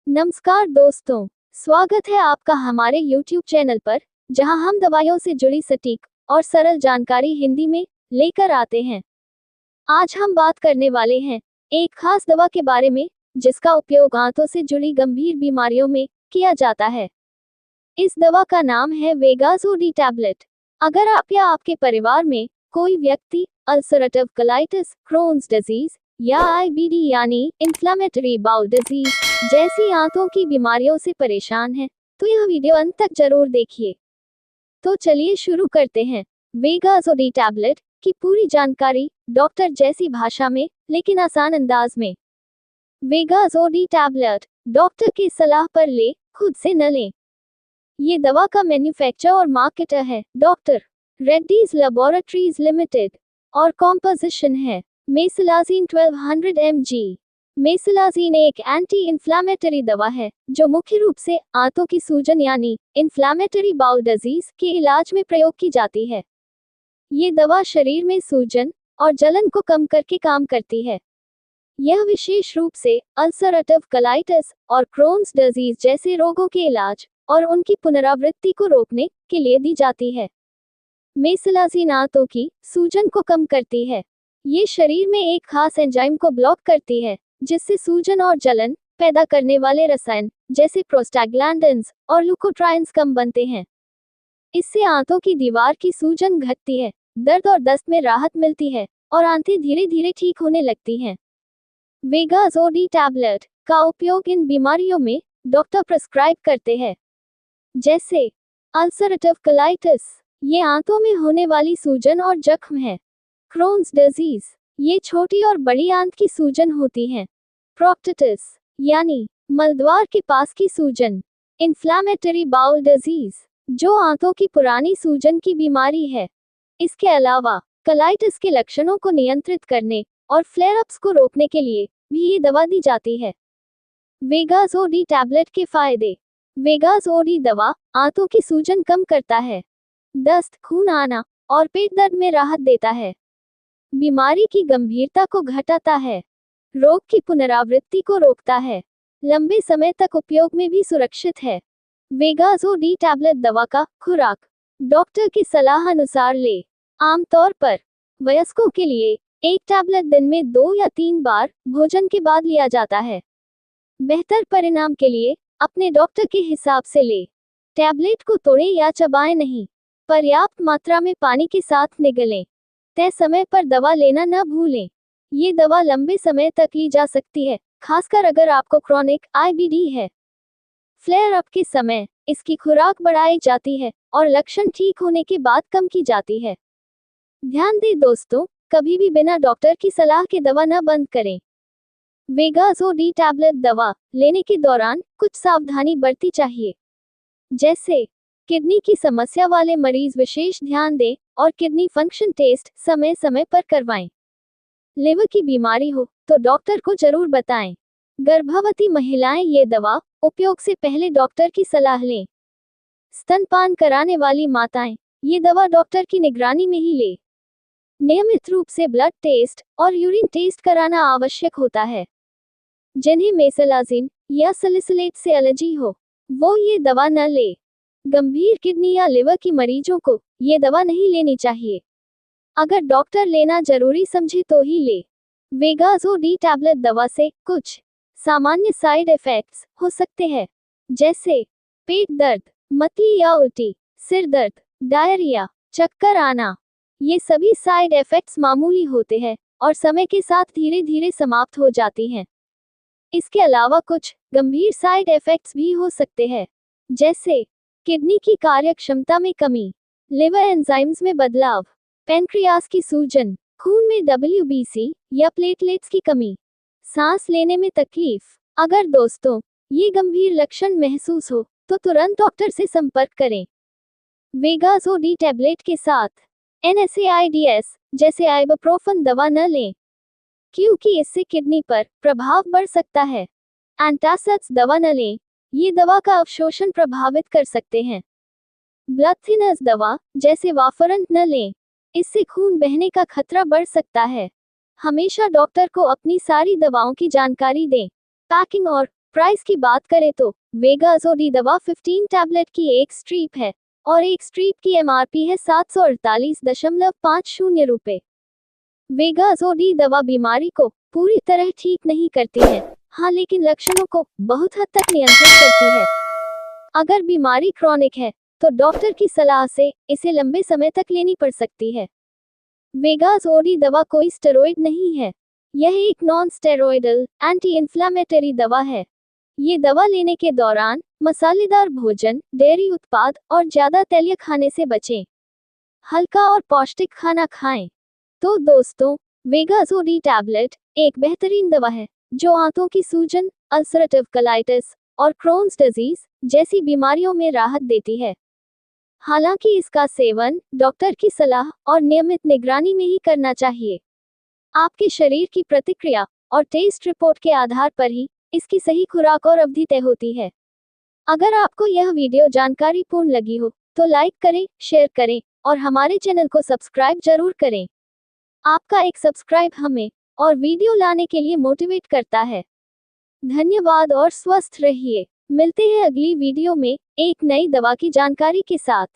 नमस्कार दोस्तों, स्वागत है आपका हमारे YouTube चैनल पर, जहां हम दवाइयों से जुड़ी सटीक और सरल जानकारी हिंदी में लेकर आते हैं। आज हम बात करने वाले हैं एक खास दवा के बारे में, जिसका उपयोग आंतों से जुड़ी गंभीर बीमारियों में किया जाता है। इस दवा का नाम है वेगाजोडी टैबलेट। अगर आप या आपके परिवार में कोई व्यक्ति अल्सरेटिव कोलाइटिस, क्रोन्स डिजीज या IBD यानी इन्फ्लेमेटरी बाउल डिजीज जैसी आंतों की बीमारियों से परेशान है, तो यह वीडियो अंत तक जरूर देखिए। तो चलिए शुरू करते हैं। वेगाजोडी टैबलेट की पूरी जानकारी डॉक्टर जैसी भाषा में, लेकिन आसान अंदाज में। वेगाजोडी टैबलेट डॉक्टर की सलाह पर ले, खुद से न लें। ये दवा का मैन्युफैक्चरर और मार्केटर है डॉक्टर रेड्डीज लैबोरेटरीज लिमिटेड और कॉम्पोजिशन है मेसिलाजीन 1200 mg। मेसिलाजीन एक एंटी इन्फ्लामेटरी दवा है जो मुख्य रूप से आंतों की सूजन यानी इन्फ्लामेटरी बाउल डिजीज के इलाज में प्रयोग की जाती है। ये दवा शरीर में सूजन और जलन को कम करके काम करती है। यह विशेष रूप से अल्सरेटिव कोलाइटिस और क्रोन्स डिजीज जैसे रोगों के इलाज और उनकी पुनरावृत्ति को रोकने के लिए दी जाती है। मेसिलाजीन आंतों की सूजन को कम करती है। ये शरीर में एक खास एंजाइम को ब्लॉक करती है, जिससे सूजन और जलन पैदा करने वाले रसायन जैसे प्रोस्टाग्लैंडिन्स और लुकोट्राइन्स कम बनते हैं। इससे आंतों की दीवार की सूजन घटती है, दर्द और दस्त में राहत मिलती है और आंतें धीरे धीरे ठीक होने लगती हैं। वेगाजोडी टैबलेट का उपयोग इन बीमारियों में डॉक्टर प्रिस्क्राइब करते हैं, जैसे अल्सरेटिव कोलाइटिस, ये आंतों में होने वाली सूजन और जख्म है। क्रोन्स डिजीज, ये छोटी और बड़ी आंत की सूजन होती है। प्रोक्टिटिस यानी मलद्वार के पास की सूजन। इन्फ्लेमेटरी बाउल डिजीज, जो आंतों की पुरानी सूजन की बीमारी है। इसके अलावा कोलाइटिस के लक्षणों को नियंत्रित करने और फ्लेयर-अप्स को रोकने के लिए भी ये दवा दी जाती है। वेगाजोडी टैबलेट के फायदे। वेगाजोडी दवा आंतों की सूजन कम करता है, दस्त, खून आना और पेट दर्द में राहत देता है, बीमारी की गंभीरता को घटाता है, रोग की पुनरावृत्ति को रोकता है, लंबे समय तक उपयोग में भी सुरक्षित है। वेगाजोडी टैबलेट दवा का खुराक डॉक्टर की सलाह अनुसार ले। आमतौर पर वयस्कों के लिए एक टैबलेट दिन में 2 या 3 बार भोजन के बाद लिया जाता है। बेहतर परिणाम के लिए अपने डॉक्टर के हिसाब से ले। टैबलेट को तोड़ें या चबाएं नहीं। पर्याप्त मात्रा में पानी के साथ निगलें। तय समय पर दवा लेना न भूलें। ये दवा लंबे समय तक ली जा सकती है, खासकर अगर आपको क्रोनिक IBD है। फ्लेयर अप के समय इसकी खुराक बढ़ाई जाती है और लक्षण ठीक होने के बाद कम की जाती है। ध्यान दें दोस्तों, कभी भी बिना डॉक्टर की सलाह के दवा न बंद करें। वेगाजोडी टैबलेट दवा लेने के दौरान कुछ सावधानी बरती चाहिए, जैसे किडनी की समस्या वाले मरीज विशेष ध्यान दें और किडनी फंक्शन टेस्ट समय समय पर करवाएं। लिवर की बीमारी हो तो डॉक्टर को जरूर बताएं। गर्भवती महिलाएं ये दवा उपयोग से पहले डॉक्टर की सलाह लें। स्तनपान कराने वाली माताएं ये दवा डॉक्टर की निगरानी में ही ले। नियमित रूप से ब्लड टेस्ट और यूरिन टेस्ट कराना आवश्यक होता है। जिन्हें मेसिलाजीन या सैलिसिलेट से एलर्जी हो, वो ये दवा न ले। गंभीर किडनी या लिवर की मरीजों को ये दवा नहीं लेनी चाहिए। अगर डॉक्टर लेना जरूरी समझे तो ही ले। वेगाजोडी टैबलेट दवा से कुछ सामान्य साइड इफेक्ट्स हो सकते हैं, जैसे पेट दर्द, मतली या उल्टी, सिर दर्द, डायरिया, चक्कर आना। ये सभी साइड इफेक्ट्स मामूली होते हैं और समय के साथ धीरे धीरे समाप्त हो जाती हैं। इसके अलावा कुछ गंभीर साइड इफेक्ट्स भी हो सकते हैं, जैसे किडनी की कार्यक्षमता में कमी, लिवर एंजाइम्स में बदलाव, पैनक्रियास की सूजन, खून में WBC या प्लेटलेट्स की कमी, सांस लेने में तकलीफ। अगर दोस्तों ये गंभीर लक्षण महसूस हो तो तुरंत डॉक्टर से संपर्क करें। वेगाजोडी टैबलेट के साथ NSAIDs जैसे आइबुप्रोफेन दवा न लें, क्योंकि इससे किडनी पर प्रभाव बढ़ सकता है। एंटासिड्स दवा न लें, ये दवा का अवशोषण प्रभावित कर सकते हैं। ब्लड थिनर्स दवा जैसे वाफरन न लें, इससे खून बहने का खतरा बढ़ सकता है। हमेशा डॉक्टर को अपनी सारी दवाओं की जानकारी दें। पैकिंग और प्राइस की बात करें तो वेगाजोडी दवा 15 टैबलेट की एक स्ट्रिप है और एक स्ट्रिप की एमआरपी है 748.50 रुपए। वेगाजोडी दवा बीमारी को पूरी तरह ठीक नहीं करती है, हाँ, लेकिन लक्षणों को बहुत हद तक नियंत्रित करती है। अगर बीमारी क्रॉनिक है तो डॉक्टर की सलाह से इसे लंबे समय तक लेनी पड़ सकती है। वेगाजोडी दवा कोई स्टेरॉइड नहीं है, यह एक नॉन स्टेरॉइडल एंटी इन्फ्लेमेटरी दवा है। ये दवा लेने के दौरान मसालेदार भोजन, डेयरी उत्पाद और ज्यादा तैलीय खाने से बचें। हल्का और पौष्टिक खाना खाएं। तो दोस्तों, वेगाजोडी टैबलेट एक बेहतरीन दवा है जो आंतों की सूजन, अल्सरेटिव कोलाइटिस और क्रोन्स डिजीज जैसी बीमारियों में राहत देती है। हालांकि इसका सेवन डॉक्टर की सलाह और नियमित निगरानी में ही करना चाहिए। आपके शरीर की प्रतिक्रिया और टेस्ट रिपोर्ट के आधार पर ही इसकी सही खुराक और अवधि तय होती है। अगर आपको यह वीडियो जानकारीपूर्ण लगी हो तो लाइक करें, शेयर करें और हमारे चैनल को सब्सक्राइब जरूर करें। आपका एक सब्सक्राइब हमें और वीडियो लाने के लिए मोटिवेट करता है। धन्यवाद और स्वस्थ रहिए। मिलते हैं अगली वीडियो में एक नई दवा की जानकारी के साथ।